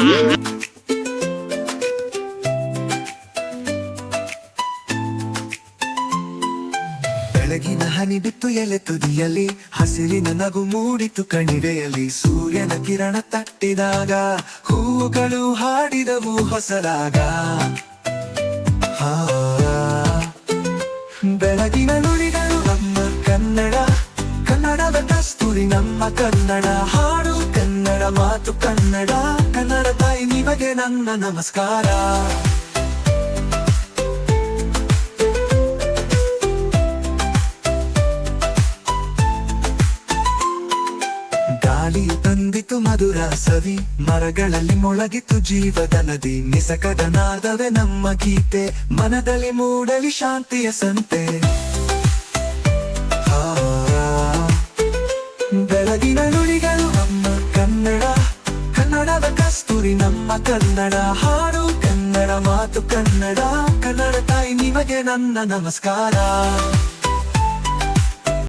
ಬೆಳಗಿನ ಹನಿ ಬಿತ್ತು ಎಲೆ ತುದಿಯಲ್ಲಿ, ಹಸಿರಿನ ನಗು ಮೂಡಿತು ಕಣಿವೆಯಲ್ಲಿ. ಸೂರ್ಯನ ಕಿರಣ ತಟ್ಟಿದಾಗ ಹೂವುಗಳು ಹಾಡಿದವು ಹೊಸರಾಗ. ಬೆಳಗಿನ ನುಡಿಗಳು ನಮ್ಮ ಕನ್ನಡ, ಕನ್ನಡದ ಕಸ್ತೂರಿ ನಮ್ಮ ಕನ್ನಡ. ಹಾಡು ಕನ್ನಡ, ಮಾತು ಕನ್ನಡ, ಕನ್ನಡ ತಾಯಿ ನಿಮಗೆ ನನ್ನ ನಮಸ್ಕಾರ. ಗಾಳಿ ತಂದಿತು ಮಧುರ ಸವಿ, ಮರಗಳಲ್ಲಿ ಮೊಳಗಿತು ಜೀವದ ನದಿ. ನಿಸಕದ ನಾದವೇ ನಮ್ಮ ಗೀತೆ, ಮನದಲ್ಲಿ ಮೂಡಲಿ ಶಾಂತಿಯ ಸಂತೆ. ಬೆಳಗಿನ ನುಡಿಗಳು ನಮ್ಮ ಕನ್ನಡ, ಕನ್ನಡದ ಕಸ್ತೂರಿ ನಮ್ಮ ಕನ್ನಡ. ಹಾಡು ಕನ್ನಡ, ಮಾತು ಕನ್ನಡ, ಕನ್ನಡ ತಾಯಿ ನಿಮಗೆ ನನ್ನ ನಮಸ್ಕಾರ.